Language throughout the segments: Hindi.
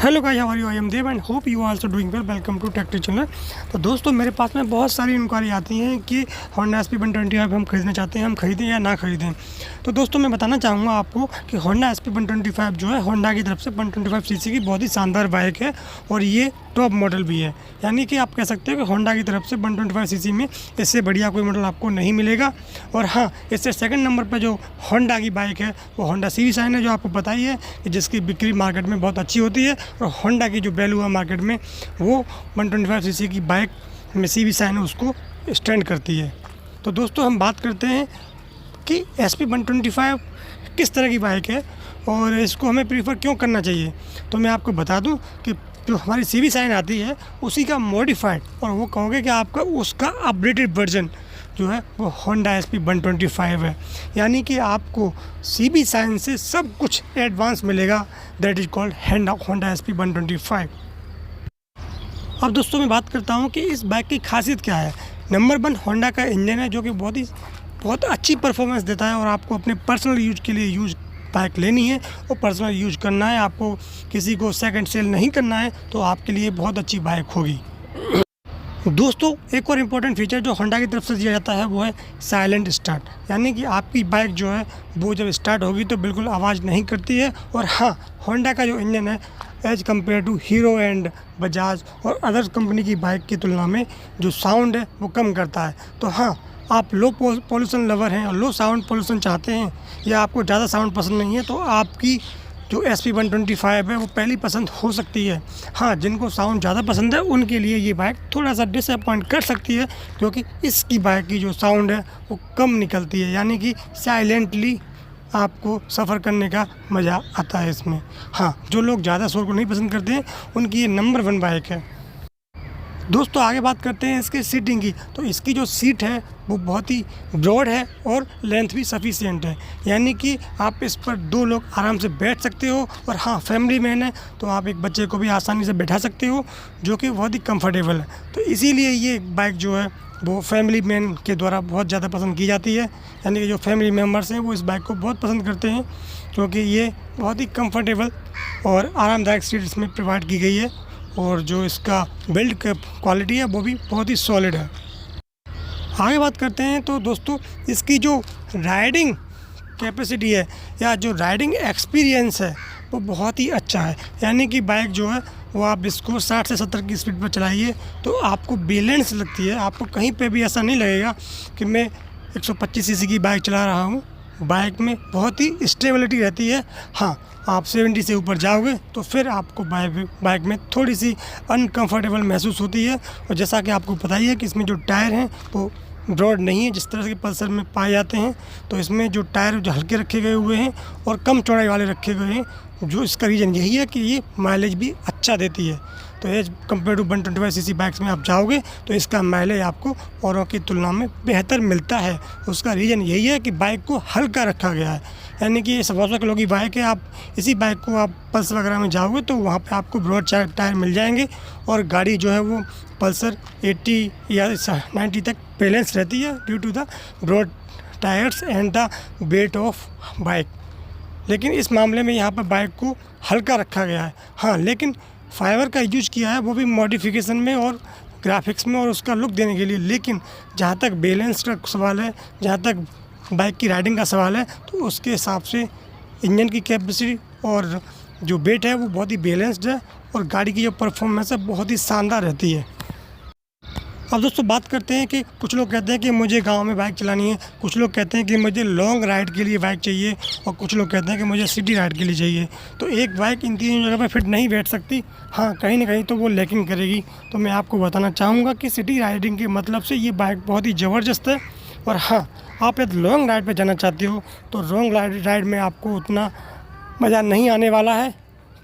Hello guys, how are you? I am Dev and hope you also doing well. Welcome to tech channel. तो दोस्तों, मेरे पास में बहुत सारी इंक्वायरी आती हैं कि होंडा SP125 हम खरीदना चाहते हैं, हम खरीदें या ना खरीदें। तो दोस्तों, मैं बताना चाहूँगा आपको कि होंडा SP125 जो है होंडा की तरफ से 125 सीसी की बहुत ही शानदार बाइक है और ये टॉप मॉडल भी है। यानी कि आप कह सकते हो कि होंडा की तरफ से 125 सीसी में इससे बढ़िया कोई मॉडल आपको नहीं मिलेगा। और हाँ, इससे सेकंड नंबर पर जो होंडा की बाइक है वो होंडा CV शाइन है, जो आपको पता ही है कि जिसकी बिक्री मार्केट में बहुत अच्छी होती है। और होंडा की जो वैल्यू है मार्केट में वो 125 सीसी की बाइक में CV शाइन है उसको स्टैंड करती है। तो दोस्तों, हम बात करते हैं कि SP125 किस तरह की बाइक है और इसको हमें प्रीफर क्यों करना चाहिए। तो मैं आपको बता दूं कि जो हमारी CV शाइन आती है उसी का मॉडिफाइड, और वो कहोगे कि आपका उसका अपडेटेड वर्जन जो है वो होंडा SP125 है। यानी कि आपको CV शाइन से सब कुछ एडवांस मिलेगा, that is called Honda SP125। अब दोस्तों, मैं बात करता हूँ कि इस बाइक की खासियत क्या है। नंबर 1, होंडा का इंजन है जो कि बहुत अच्छी परफॉर्मेंस देता है। और आपको अपने पर्सनल यूज के लिए बाइक लेनी है और पर्सनल यूज करना है, आपको किसी को सेकंड सेल नहीं करना है, तो आपके लिए बहुत अच्छी बाइक होगी। दोस्तों, एक और इम्पोर्टेंट फीचर जो होंडा की तरफ से दिया जाता है वो है साइलेंट स्टार्ट। यानी कि आपकी बाइक जो है वो जब स्टार्ट होगी तो बिल्कुल आवाज़ नहीं करती है। और हाँ, होंडा का जो इंजन है as compare to Hero and Bajaj और अदर कंपनी की बाइक की तुलना में जो साउंड है वो कम करता है। तो हाँ, आप लो पॉल्यूशन लवर हैं और लो साउंड पॉल्यूशन चाहते हैं, या आपको ज़्यादा साउंड पसंद नहीं है, तो आपकी जो SP125 है वो पहली पसंद हो सकती है। हाँ, जिनको साउंड ज़्यादा पसंद है उनके लिए ये बाइक थोड़ा सा डिसअपॉइंट कर सकती है, क्योंकि इसकी बाइक की जो साउंड है वो कम निकलती है। यानी कि साइलेंटली आपको सफ़र करने का मज़ा आता है इसमें। हाँ, जो लोग ज़्यादा शोर को नहीं पसंद करते हैं उनकी ये नंबर 1 बाइक है। दोस्तों, आगे बात करते हैं इसके सीटिंग की। तो इसकी जो सीट है वो बहुत ही ब्रॉड है और लेंथ भी सफिशिएंट है। यानी कि आप इस पर 2 लोग आराम से बैठ सकते हो। और हाँ, फैमिली मैन है तो आप एक बच्चे को भी आसानी से बैठा सकते हो, जो कि बहुत ही कंफर्टेबल है। तो इसीलिए ये बाइक जो है वो फैमिली मैन के द्वारा बहुत ज़्यादा पसंद की जाती है। यानी कि जो फैमिली मेम्बर्स हैं वो इस बाइक को बहुत पसंद करते हैं, क्योंकि ये बहुत ही कंफर्टेबल और आरामदायक सीट इसमें प्रोवाइड की गई है। और जो इसका बिल्ड क्वालिटी है वो भी बहुत ही सॉलिड है। आगे बात करते हैं तो दोस्तों, इसकी जो राइडिंग कैपेसिटी है या जो राइडिंग एक्सपीरियंस है वो बहुत ही अच्छा है। यानी कि बाइक जो है वो आप इसको 60 से 70 की स्पीड पर चलाइए तो आपको बैलेंस लगती है। आपको कहीं पे भी ऐसा नहीं लगेगा कि मैं 125 सीसी की बाइक चला रहा हूँ। बाइक में बहुत ही स्टेबिलिटी रहती है। हाँ, आप 70 से ऊपर जाओगे तो फिर आपको बाइक में थोड़ी सी अनकंफर्टेबल महसूस होती है। और जैसा कि आपको पता ही है कि इसमें जो टायर हैं वो ब्रॉड नहीं है जिस तरह के पल्सर में पाए जाते हैं। तो इसमें जो टायर जो हल्के रखे गए हुए हैं और कम चौड़ाई वाले रखे गए हैं, जो इसका रीज़न यही है कि ये माइलेज भी अच्छा देती है। तो as compare to 125 CC bikes में आप जाओगे तो इसका माइलेज आपको औरों की तुलना में बेहतर मिलता है। उसका रीज़न यही है कि बाइक को हल्का रखा गया है। यानी कि ये 100 किलो की बाइक है, आप इसी बाइक को आप पल्सर वगैरह में जाओगे तो वहाँ पे आपको ब्रॉड टायर मिल जाएंगे और गाड़ी जो है वो पल्सर 80 या 90 तक बैलेंस रहती है due to the broad tyres and the weight of bike. लेकिन इस मामले में यहाँ पर बाइक को हल्का रखा गया है। हाँ, लेकिन फाइबर का यूज किया है वो भी मॉडिफिकेशन में और ग्राफिक्स में और उसका लुक देने के लिए। लेकिन जहाँ तक बैलेंस का सवाल है, जहाँ तक बाइक की राइडिंग का सवाल है, तो उसके हिसाब से इंजन की कैपेसिटी और जो वेट है वो बहुत ही बैलेंस्ड है और गाड़ी की जो परफॉर्मेंस है बहुत ही शानदार रहती है। अब दोस्तों, बात करते हैं कि कुछ लोग कहते हैं कि मुझे गांव में बाइक चलानी है, कुछ लोग कहते हैं कि मुझे लॉन्ग राइड के लिए बाइक चाहिए और कुछ लोग कहते हैं कि मुझे सिटी राइड के लिए चाहिए। तो एक बाइक इन तीनों जगह पर फिट नहीं बैठ सकती। हाँ, कहीं ना कहीं तो वो लैकिंग करेगी। तो मैं आपको बताना चाहूँगा कि सिटी राइडिंग के मतलब से ये बाइक बहुत ही ज़बरदस्त है। और हाँ, आप यदि लॉन्ग राइड पर जाना चाहते हो तो लॉन्ग राइड में आपको उतना मज़ा नहीं आने वाला है,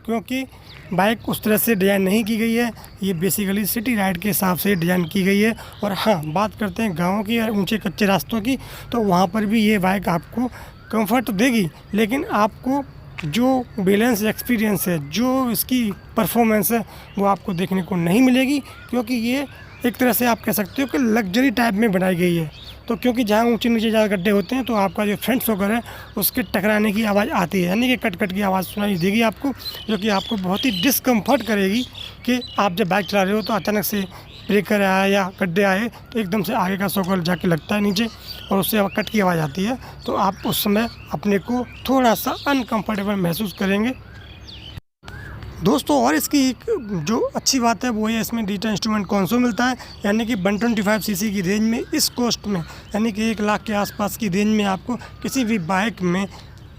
क्योंकि बाइक उस तरह से डिज़ाइन नहीं की गई है। ये बेसिकली सिटी राइड के हिसाब से डिज़ाइन की गई है। और हाँ, बात करते हैं गाँव की या ऊंचे कच्चे रास्तों की, तो वहाँ पर भी ये बाइक आपको कंफर्ट तो देगी, लेकिन आपको जो बैलेंस एक्सपीरियंस है, जो इसकी परफॉर्मेंस है, वो आपको देखने को नहीं मिलेगी। क्योंकि ये एक तरह से आप कह सकते हो कि लग्जरी टाइप में बनाई गई है। तो क्योंकि जहाँ ऊंचे नीचे ज़्यादा गड्ढे होते हैं तो आपका जो फ्रंट शॉकर है उसके टकराने की आवाज़ आती है, यानी कि कट कट की आवाज़ सुनाई देगी आपको, जो कि आपको बहुत ही डिस्कम्फर्ट करेगी कि आप जब बाइक चला रहे हो तो अचानक से ब्रेकर आया या गड्ढे आए तो एकदम से आगे का शॉकर जाके लगता है नीचे और उससे कट की आवाज़ आती है, तो आप उस समय अपने को थोड़ा सा अनकम्फर्टेबल महसूस करेंगे दोस्तों। और इसकी एक जो अच्छी बात है वो ये इसमें डिजिटल इंस्ट्रूमेंट कंसोल मिलता है, यानी कि 125 सीसी की रेंज में इस कॉस्ट में, यानी कि 1 लाख के आसपास की रेंज में आपको किसी भी बाइक में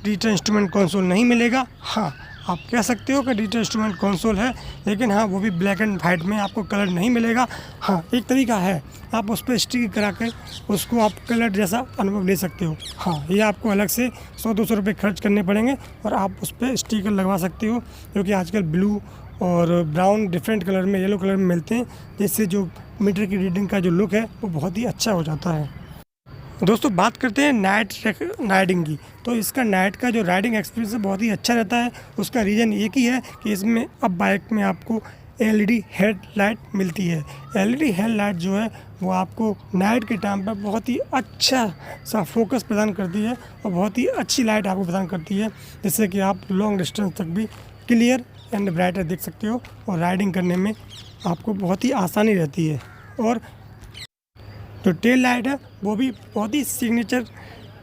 डिजिटल इंस्ट्रूमेंट कंसोल नहीं मिलेगा। हाँ, आप कह सकते हो कि डिजिटल इंस्ट्रूमेंट कंसोल है, लेकिन हाँ वो भी ब्लैक एंड वाइट में आपको कलर नहीं मिलेगा। हाँ, एक तरीका है, आप उस पर स्टिक करा कर उसको आप कलर जैसा अनुभव ले सकते हो। हाँ, ये आपको अलग से 100-200 रुपये खर्च करने पड़ेंगे और आप उस पर स्टिकर लगवा सकते हो, जो कि आजकल ब्लू और ब्राउन डिफरेंट कलर में, येलो कलर में मिलते हैं, जिससे जो मीटर की रीडिंग का जो लुक है वो बहुत ही अच्छा हो जाता है। दोस्तों बात करते हैं नाइट राइडिंग की, तो इसका नाइट का जो राइडिंग एक्सपीरियंस है बहुत ही अच्छा रहता है। उसका रीज़न एक ही है कि इसमें अब बाइक में आपको एलईडी हेडलाइट मिलती है। एलईडी हेडलाइट जो है वो आपको नाइट के टाइम पर बहुत ही अच्छा सा फोकस प्रदान करती है और बहुत ही अच्छी लाइट आपको प्रदान करती है, जिससे कि आप लॉन्ग डिस्टेंस तक भी क्लियर एंड ब्राइटर देख सकते हो और राइडिंग करने में आपको बहुत ही आसानी रहती है। और जो टेल लाइट है वो भी बहुत ही सिग्नेचर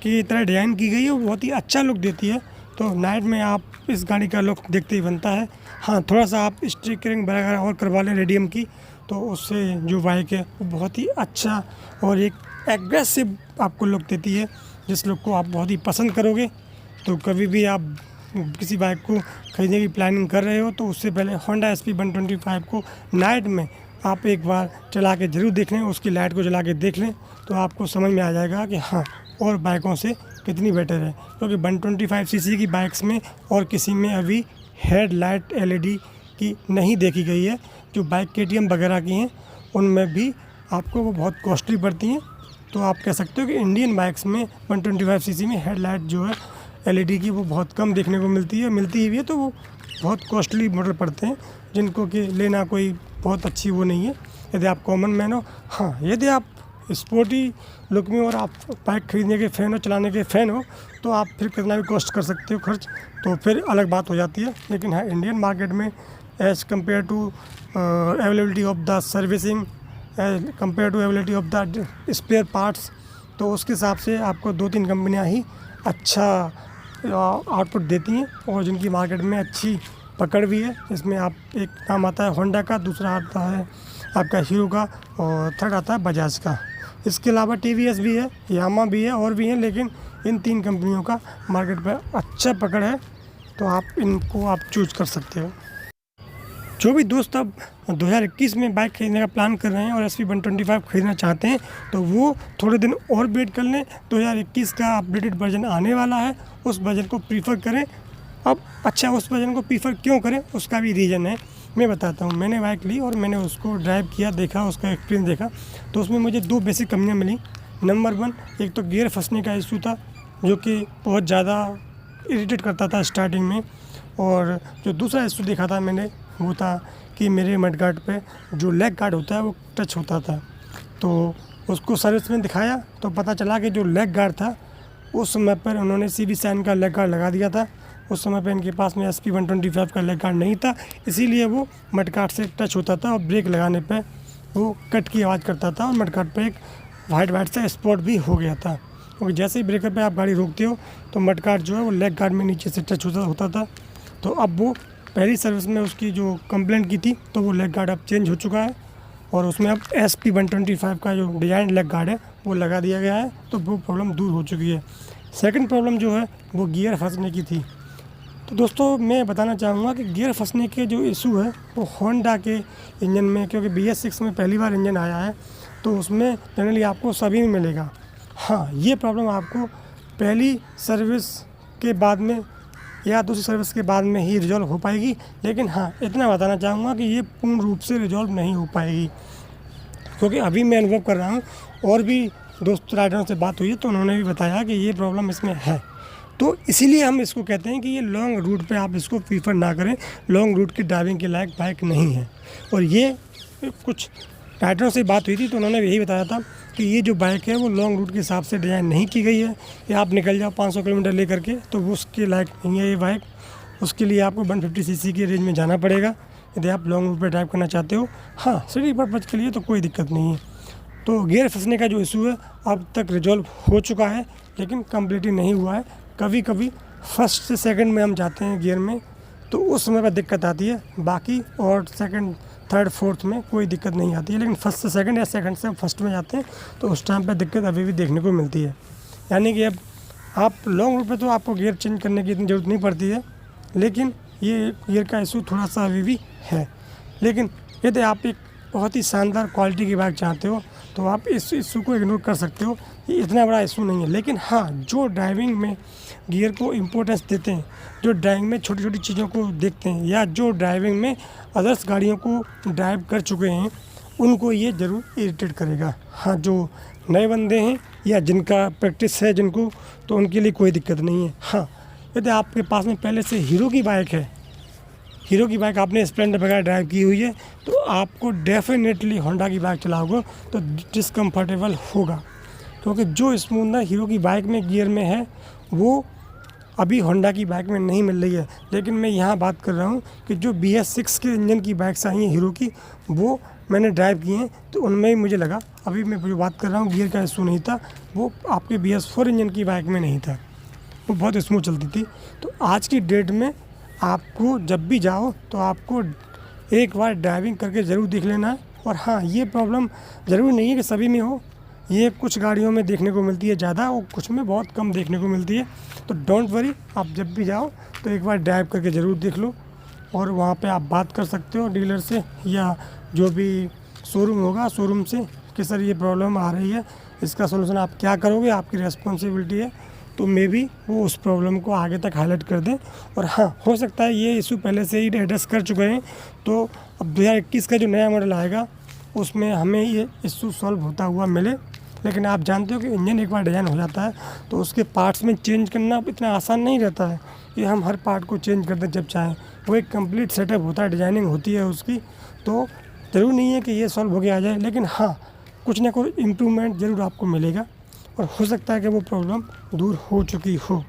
की तरह डिज़ाइन की गई है, वो बहुत ही अच्छा लुक देती है, तो नाइट में आप इस गाड़ी का लुक देखते ही बनता है। हाँ, थोड़ा सा आप स्टिकरिंग वगैरह और करवा लें रेडियम की, तो उससे जो बाइक है वो बहुत ही अच्छा और एक एग्रेसिव आपको लुक देती है, जिस लुक को आप बहुत ही पसंद करोगे। तो कभी भी आप किसी बाइक को खरीदने की प्लानिंग कर रहे हो तो उससे पहले होंडा SP 125 को नाइट में आप एक बार चला के ज़रूर देख लें, उसकी लाइट को जला के देख लें, तो आपको समझ में आ जाएगा कि हाँ और बाइकों से कितनी बेटर है। क्योंकि 125 सीसी की बाइक्स में और किसी में अभी हेडलाइट LED की नहीं देखी गई है। जो बाइक KTM वगैरह की हैं उनमें भी आपको वो बहुत कॉस्टली पड़ती हैं, तो आप कह सकते हो कि इंडियन बाइक्स में 125 सीसी में हेडलाइट जो है LED की वो बहुत कम देखने को मिलती है, मिलती ही है, तो वो बहुत कॉस्टली मॉडल पड़ते हैं, जिनको कि लेना कोई बहुत अच्छी वो नहीं है यदि आप कॉमन मैन हो। हाँ, यदि आप स्पोर्टी लुक में और आप बाइक खरीदने के फ़ैन हो, चलाने के फ़ैन हो, तो आप फिर कितना भी कॉस्ट कर सकते हो खर्च, तो फिर अलग बात हो जाती है। लेकिन हाँ, इंडियन मार्केट में as compare to availability of the servicing, as compare to availability of the spare parts, तो उसके हिसाब से आपको 2-3 कंपनियाँ ही अच्छा आउटपुट देती हैं और जिनकी मार्केट में अच्छी पकड़ भी है। इसमें आप एक नाम आता है होंडा का, दूसरा आता है आपका हीरो का और थर्ड आता है बजाज का। इसके अलावा TVS भी है, यामा भी है और भी हैं, लेकिन इन 3 कंपनियों का मार्केट पर अच्छा पकड़ है, तो आप इनको आप चूज कर सकते हो। जो भी दोस्त अब 2021 में बाइक खरीदने का प्लान कर रहे हैं और SP 125 खरीदना चाहते हैं, तो वो थोड़े दिन और वेट कर लें। 2021 का अपडेटेड वर्जन आने वाला है, उस वर्जन को प्रीफर करें। अब अच्छा, उस वर्जन को प्रीफर क्यों करें उसका भी रीज़न है, मैं बताता हूँ। मैंने बाइक ली और मैंने उसको ड्राइव किया, देखा, उसका एक्सपीरियंस देखा, तो उसमें मुझे 2 बेसिक कमियाँ मिली। नंबर 1, एक तो गियर फंसने का इशू था, जो कि बहुत ज़्यादा इरिटेट करता था स्टार्टिंग में, और जो दूसरा इशू देखा था मैंने वो था कि मेरे मड गार्ड पे जो लेग गार्ड होता है वो टच होता था। तो उसको सर्विस में दिखाया तो पता चला कि जो लेग गार्ड था उस समय पर उन्होंने CB साइन का लेग गार्ड लगा दिया था। उस समय पे इनके पास में SP 125 का लेग गार्ड नहीं था, इसीलिए वो मड गार्ड से टच होता था और ब्रेक लगाने पे वो कट की आवाज़ करता था और मड गार्ड पे एक वाइट सा स्पॉट भी हो गया था। क्योंकि जैसे ही ब्रेकर पे आप गाड़ी रोकते हो तो मड गार्ड जो है वो लेग गार्ड में नीचे से टच होता था। तो अब वो पहली सर्विस में उसकी जो कंप्लेंट की थी, तो वो लेग गार्ड अब चेंज हो चुका है और उसमें अब SP 125 का जो डिज़ाइन लेग गार्ड है वो लगा दिया गया है, तो वो प्रॉब्लम दूर हो चुकी है। सेकंड प्रॉब्लम जो है वो गियर फंसने की थी। तो दोस्तों मैं बताना चाहूँगा कि गियर फंसने के जो इशू है वो होंडा के इंजन में, क्योंकि BS6 में पहली बार इंजन आया है, तो उसमें जनरली आपको सभी में मिलेगा। हाँ, ये प्रॉब्लम आपको पहली सर्विस के बाद में या दूसरी सर्विस के बाद में ही रिजॉल्व हो पाएगी। लेकिन हाँ, इतना बताना चाहूँगा कि ये पूर्ण रूप से रिजॉल्व नहीं हो पाएगी, क्योंकि अभी मैं अनुभव कर रहा हूँ और भी दोस्त राइडरों से बात हुई है तो उन्होंने भी बताया कि ये प्रॉब्लम इसमें है। तो इसीलिए हम इसको कहते हैं कि ये लॉन्ग रूट पे आप इसको प्रीफर ना करें, लॉन्ग रूट की ड्राइविंग के लायक बाइक नहीं है। और ये कुछ राइडरों से बात हुई थी तो उन्होंने यही बताया था कि ये जो बाइक है वो लॉन्ग रूट के हिसाब से डिज़ाइन नहीं की गई है कि आप निकल जाओ 500 किलोमीटर ले करके, तो वो उसके लायक नहीं है ये बाइक। उसके लिए आपको 150 सीसी की रेंज में जाना पड़ेगा यदि आप लॉन्ग रूट पर ड्राइव करना चाहते हो। हाँ, सिटी पर्पज़ के लिए तो कोई दिक्कत नहीं है। तो गियर फंसने का जो इशू है अब तक रिजॉल्व हो चुका है, लेकिन कम्प्लीटली नहीं हुआ है। कभी कभी फर्स्ट से सेकंड में हम जाते हैं गियर में तो उस समय पर दिक्कत आती है, बाकी और सेकंड थर्ड फोर्थ में कोई दिक्कत नहीं आती है। लेकिन फर्स्ट से सेकंड या सेकंड से फर्स्ट में जाते हैं तो उस टाइम पर दिक्कत अभी भी देखने को मिलती है। यानी कि अब आप लॉन्ग रूट पे तो आपको गियर चेंज करने की इतनी ज़रूरत नहीं पड़ती है, लेकिन ये गियर का इशू थोड़ा सा अभी भी है। लेकिन यदि आप एक बहुत ही शानदार क्वालिटी की बाइक चाहते हो तो आप इस इशू को इग्नोर कर सकते हो, ये इतना बड़ा इशू नहीं है। लेकिन हाँ, जो ड्राइविंग में गियर को इम्पोर्टेंस देते हैं, जो ड्राइविंग में छोटी छोटी चीज़ों को देखते हैं, या जो ड्राइविंग में अदर्स गाड़ियों को ड्राइव कर चुके हैं, उनको ये ज़रूर इरिटेट करेगा। हाँ, जो नए बंदे हैं या जिनका प्रैक्टिस है जिनको, तो उनके लिए कोई दिक्कत नहीं है। हाँ, यदि आपके पास में पहले से हीरो की बाइक है, हीरो की बाइक आपने स्प्लेंडर वगैरह ड्राइव की हुई है, तो आपको डेफिनेटली होंडा की बाइक चलाओगे तो डिसकम्फर्टेबल होगा, क्योंकि जो स्मूथनेस हीरो की बाइक में गियर में है वो अभी होंडा की बाइक में नहीं मिल रही है। लेकिन मैं यहाँ बात कर रहा हूँ कि जो BS6 के इंजन की बाइक्स आई हैं हीरो की, वो मैंने ड्राइव की हैं तो उनमें ही मुझे लगा, अभी मैं जो बात कर रहा हूँ गियर का इशू नहीं था, वो आपके BS4 इंजन की बाइक में नहीं था, वो बहुत स्मूथ चलती थी। तो आज की डेट में आपको जब भी जाओ तो आपको एक बार ड्राइविंग करके ज़रूर देख लेना है। और हाँ, ये प्रॉब्लम ज़रूरी नहीं है कि सभी में हो, ये कुछ गाड़ियों में देखने को मिलती है ज़्यादा और कुछ में बहुत कम देखने को मिलती है। तो डोंट वरी, आप जब भी जाओ तो एक बार ड्राइव करके ज़रूर देख लो, और वहाँ पे आप बात कर सकते हो डीलर से या जो भी शोरूम होगा शोरूम से कि सर ये प्रॉब्लम आ रही है, इसका सोल्यूशन आप क्या करोगे, आपकी रिस्पॉन्सिबिलिटी है। तो मे बी वो उस प्रॉब्लम को आगे तक हाईलाइट कर दें। और हाँ, हो सकता है ये इशू पहले से ही एड्रेस कर चुके हैं, तो अब 2021 का जो नया मॉडल आएगा उसमें हमें ये इशू सॉल्व होता हुआ मिले। लेकिन आप जानते हो कि इंजन एक बार डिज़ाइन हो जाता है तो उसके पार्ट्स में चेंज करना इतना आसान नहीं रहता है कि हम हर पार्ट को चेंज कर दें जब चाहें। वो एक कंप्लीट सेटअप होता है, डिज़ाइनिंग होती है उसकी। तो ज़रूर नहीं है कि ये सॉल्व हो गया आ जाए, लेकिन हाँ, कुछ ना कुछ इम्प्रूवमेंट ज़रूर आपको मिलेगा और हो सकता है कि वो प्रॉब्लम दूर हो चुकी हो।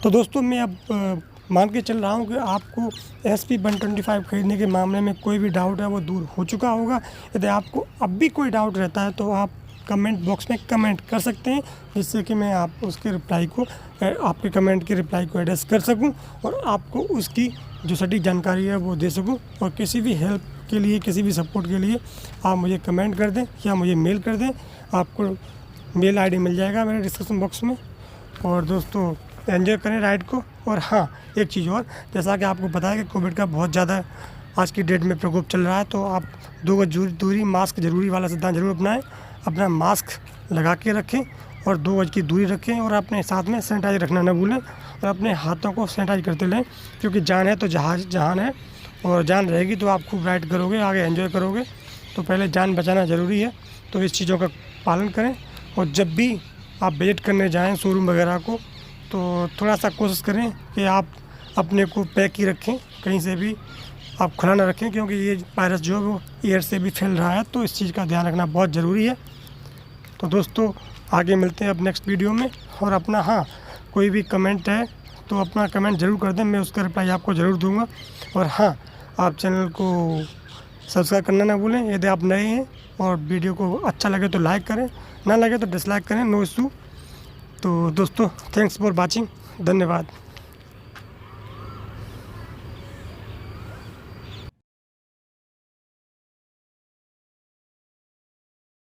तो दोस्तों, मैं अब मान के चल रहा हूँ कि आपको SP 125 खरीदने के मामले में कोई भी डाउट है वो दूर हो चुका होगा। यदि आपको अब भी कोई डाउट रहता है तो आप कमेंट बॉक्स में कमेंट कर सकते हैं, जिससे कि मैं आप उसके रिप्लाई को आपके कमेंट के रिप्लाई को एड्रेस कर सकूं और आपको उसकी जो सटीक जानकारी है वो दे सकूं। और किसी भी हेल्प के लिए, किसी भी सपोर्ट के लिए आप मुझे कमेंट कर दें या मुझे मेल कर दें। आपको मेल ID मिल जाएगा मेरे डिस्क्रिप्शन बॉक्स में। और दोस्तों, एंजॉय करें राइड को। और हाँ, एक चीज़ और, जैसा कि आपको पता है कि कोविड का बहुत ज़्यादा आज की डेट में प्रकोप चल रहा है, तो आप 2 गज दूरी, मास्क जरूरी वाला सिद्धांत जरूर अपनाएं। अपना मास्क लगा के रखें और 2 गज की दूरी रखें, और अपने साथ में सैनिटाइज रखना न भूलें, और अपने हाथों को सैनिटाइज करते रहें, क्योंकि जान है तो जहान है, और जान रहेगी तो आप खूब राइड करोगे, आगे एंजॉय करोगे। तो पहले जान बचाना ज़रूरी है, तो इस चीज़ों का पालन करें। और जब भी आप विजिट करने जाएँ शोरूम वगैरह को, तो थोड़ा सा कोशिश करें कि आप अपने को पैक ही रखें, कहीं से भी आप खुला ना रखें, क्योंकि ये वायरस जो है वो एयर से भी फैल रहा है, तो इस चीज़ का ध्यान रखना बहुत ज़रूरी है। तो दोस्तों, आगे मिलते हैं अब नेक्स्ट वीडियो में। और अपना हाँ, कोई भी कमेंट है तो अपना कमेंट ज़रूर कर दें, मैं उसका रिप्लाई आपको ज़रूर दूँगा। और हाँ, आप चैनल को सब्सक्राइब करना ना भूलें यदि आप नए हैं, और वीडियो को अच्छा लगे तो लाइक करें, ना लगे तो डिसलाइक करें, नो इशू। तो दोस्तों, थैंक्स फॉर वॉचिंग, धन्यवाद।